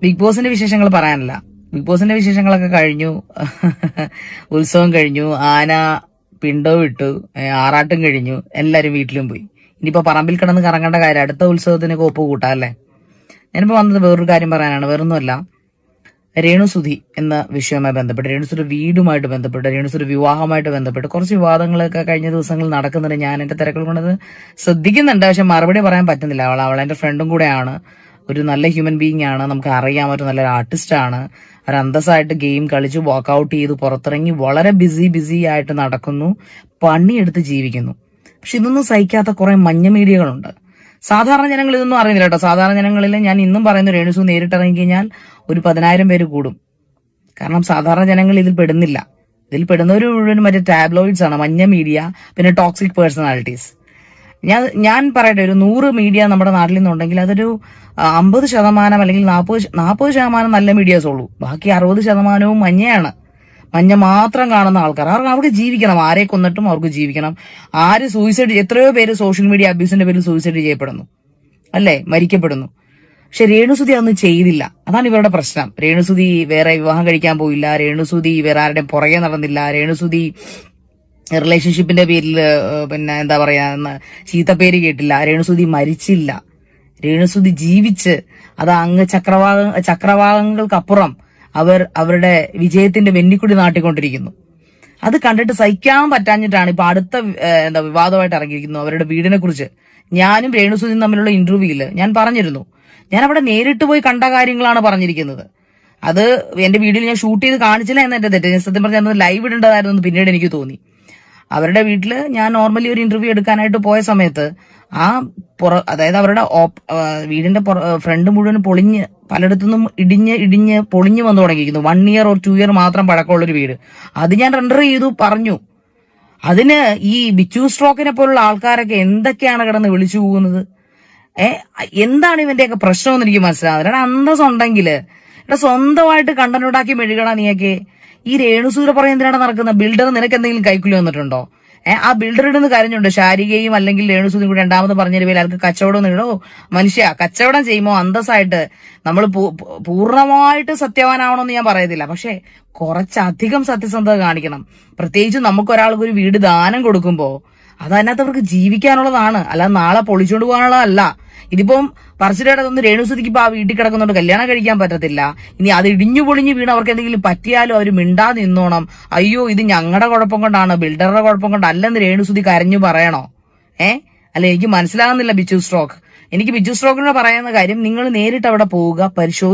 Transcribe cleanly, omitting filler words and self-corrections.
Big ബോസിന്റെ വിശേഷങ്ങൾ പറയാനല്ല. ബിഗ് ബോസിന്റെ വിശേഷങ്ങളൊക്കെ കഴിഞ്ഞു. ഉത്സവം കഴിഞ്ഞു, ആന പിണ്ടവും ഇട്ടു, ആറാട്ടും കഴിഞ്ഞു, എല്ലാരും വീട്ടിലും പോയി. ഇനിയിപ്പോ പറമ്പിൽ കിടന്ന് കറങ്ങേണ്ട കാര്യം, അടുത്ത ഉത്സവത്തിന് കോപ്പ് കൂട്ടാം അല്ലേ. ഞാനിപ്പോ വന്നത് വേറൊരു കാര്യം പറയാനാണ്, വേറൊന്നുമല്ല. രേണുസുതി എന്ന വിഷയവുമായി ബന്ധപ്പെട്ട്, രേണുസുതി വീടുമായിട്ട് ബന്ധപ്പെട്ട്, രേണുസുതി വിവാഹമായിട്ട് ബന്ധപ്പെട്ട് കുറച്ച് വിവാദങ്ങളൊക്കെ കഴിഞ്ഞ ദിവസങ്ങളിൽ നടക്കുന്നുണ്ട്. ഞാൻ എന്റെ തിരക്കുകൾ കൊണ്ടത് ശ്രദ്ധിക്കുന്നുണ്ട്, പക്ഷെ മറുപടി പറയാൻ പറ്റുന്നില്ല. അവൾ എന്റെ ഫ്രണ്ടും കൂടെയാണ്, ഒരു നല്ല ഹ്യൂമൻ ബീയിങ് ആണ്, നമുക്ക് അറിയാൻ പറ്റും, നല്ലൊരു ആർട്ടിസ്റ്റ് ആണ്. ഒരു അന്തസ്സായിട്ട് ഗെയിം കളിച്ചു വർക്ക്ഔട്ട് ചെയ്ത് പുറത്തിറങ്ങി വളരെ ബിസി ആയിട്ട് നടക്കുന്നു, പണിയെടുത്ത് ജീവിക്കുന്നു. പക്ഷെ ഇതൊന്നും സഹിക്കാത്ത കുറെ മഞ്ഞ മീഡിയകളുണ്ട്. സാധാരണ ജനങ്ങൾ ഇതൊന്നും അറിയുന്നില്ല കേട്ടോ. സാധാരണ ജനങ്ങളിൽ ഞാൻ ഇന്നും പറയുന്നു, രേണുസു നേരിട്ടിറങ്ങി കഴിഞ്ഞാൽ ഒരു 10,000 പേര് കൂടും. കാരണം സാധാരണ ജനങ്ങൾ ഇതിൽ പെടുന്നില്ല. ഇതിൽ പെടുന്നവർ മുഴുവൻ മറ്റേ ടാബ്ലോയിഡ്സ് ആണ്, മഞ്ഞ മീഡിയ, പിന്നെ ടോക്സിക് പേഴ്സണാലിറ്റീസ്. ഞാൻ പറയട്ടെ, ഒരു 100 മീഡിയ നമ്മുടെ നാട്ടിൽ നിന്നുണ്ടെങ്കിൽ അതൊരു 50% അല്ലെങ്കിൽ 40% നല്ല മീഡിയാസ് ഉള്ളൂ. ബാക്കി 60% മഞ്ഞയാണ്. മഞ്ഞ മാത്രം കാണുന്ന ആൾക്കാർ. അവർക്ക് ജീവിക്കണം, ആരെ കൊന്നിട്ടും അവർക്ക് ജീവിക്കണം. ആര് സൂയിസൈഡ്, എത്രയോ പേര് സോഷ്യൽ മീഡിയ അബ്യൂസിന്റെ പേരിൽ സൂയിസൈഡ് ചെയ്യപ്പെടുന്നു അല്ലേ, മരിക്കപ്പെടുന്നു. പക്ഷെ രേണുസുതി അതൊന്നും ചെയ്തില്ല. അതാണ് ഇവരുടെ പ്രശ്നം. രേണുസുതി വേറെ വിവാഹം കഴിക്കാൻ പോയില്ല, രേണുസുതി വേറെ ആരുടെയും പുറകെ നടന്നില്ല, രേണുസുതി റിലേഷൻഷിപ്പിന്റെ പേരിൽ പിന്നെ എന്താ പറയാ ചീത്തപ്പേര് കേട്ടില്ല, രേണുസുതി മരിച്ചില്ല, രേണുസുതി ജീവിച്ച് അത് അങ്ങ് ചക്രവാകങ്ങൾക്കപ്പുറം അവരുടെ വിജയത്തിന്റെ വെന്നിക്കുടി നാട്ടിക്കൊണ്ടിരിക്കുന്നു. അത് കണ്ടിട്ട് സഹിക്കാൻ പറ്റാഞ്ഞിട്ടാണ് ഇപ്പൊ അടുത്ത വിവാദമായിട്ട് ഇറങ്ങിയിരിക്കുന്നു അവരുടെ വീടിനെ കുറിച്ച്. ഞാനും രേണുസുതിയും തമ്മിലുള്ള ഇന്റർവ്യൂവില് ഞാൻ പറഞ്ഞിരുന്നു, ഞാൻ അവിടെ നേരിട്ട് പോയി കണ്ട കാര്യങ്ങളാണ് പറഞ്ഞിരിക്കുന്നത്. അത് എന്റെ വീഡിയോയിൽ ഞാൻ ഷൂട്ട് ചെയ്ത് കാണിച്ചില്ല എന്ന് എന്റെ തെറ്റ്. സത്യം പറഞ്ഞാൽ ലൈവ് ഇടേണ്ടതായിരുന്നു പിന്നീട് എനിക്ക് തോന്നി. അവരുടെ വീട്ടില് ഞാൻ നോർമലി ഒരു ഇന്റർവ്യൂ എടുക്കാനായിട്ട് പോയ സമയത്ത് അതായത് അവരുടെ വീടിന്റെ ഫ്രണ്ട് മുഴുവൻ പൊളിഞ്ഞ് പലയിടത്തുനിന്നും ഇടിഞ്ഞ് പൊളിഞ്ഞു വന്നു തുടങ്ങിയിരിക്കുന്നു. 1 year or 2 year മാത്രം പഴക്കമുള്ളൊരു വീട്. അത് ഞാൻ റെൻഡർ ചെയ്തു പറഞ്ഞു. അതിന് ഈ ബിച്ചു സ്ട്രോക്കിനെ പോലുള്ള ആൾക്കാരൊക്കെ എന്തൊക്കെയാണ് കിടന്ന് വിളിച്ചു പോകുന്നത്? എന്താണ് ഇവന്റെയൊക്കെ പ്രശ്നമെന്ന് എനിക്ക് മനസ്സിലാവുന്നില്ല. അന്തസ്സുണ്ടെങ്കിൽ സ്വന്തമായിട്ട് കണ്ടന്റ് ഉണ്ടാക്കി മെഴുകണ നീയൊക്കെ. ഈ രേണുസൂര പറയുന്ന എന്തിനാണ് നടക്കുന്നത്? ബിൽഡർ നിനക്ക് എന്തെങ്കിലും കൈക്കൂലി വന്നിട്ടുണ്ടോ? ആ ബിൽഡറുടെ നിന്ന് കരഞ്ഞുണ്ട്. ശാരികയും അല്ലെങ്കിൽ രേണുസൂതിയും കൂടി രണ്ടാമത് പറഞ്ഞൊരു പേര് ആൾക്ക് കച്ചവടം ഒന്നും മനുഷ്യ, കച്ചവടം ചെയ്യുമ്പോൾ അന്തസ്സായിട്ട് നമ്മൾ പൂർണ്ണമായിട്ട് സത്യവാനാവണമെന്ന് ഞാൻ പറയത്തില്ല, പക്ഷെ കുറച്ചധികം സത്യസന്ധത കാണിക്കണം. പ്രത്യേകിച്ച് നമുക്കൊരാൾക്ക് ഒരു വീട് ദാനം കൊടുക്കുമ്പോ അത് അതിനകത്ത് അവർക്ക് ജീവിക്കാനുള്ളതാണ്, അല്ലാതെ നാളെ പൊളിച്ചുകൊണ്ട് പോകാനുള്ളതല്ല. ഇതിപ്പം പറച്ചിടത്തൊന്ന് രേണുസുതിക്ക് ഇപ്പൊ ആ വീട്ടിൽ കിടക്കുന്നുണ്ട്, കല്യാണം കഴിക്കാൻ പറ്റത്തില്ല. ഇനി അത് ഇടിഞ്ഞു പൊളിഞ്ഞു വീണ് അവർക്ക് എന്തെങ്കിലും പറ്റിയാലും അവർ മിണ്ടാതെ നിന്നോണം. അയ്യോ ഇത് ഞങ്ങളുടെ കുഴപ്പം കൊണ്ടാണ്, ബിൽഡറുടെ കുഴപ്പം കൊണ്ടല്ലെന്ന് രേണുസുതി കരഞ്ഞു പറയണോ? അല്ല, എനിക്ക് മനസ്സിലാകുന്നില്ല ബിച്ചു സ്ട്രോക്ക്. എനിക്ക് ബിച്ചു സ്ട്രോക്കിനോട് പറയുന്ന കാര്യം, നിങ്ങൾ നേരിട്ട് അവിടെ പോവുക,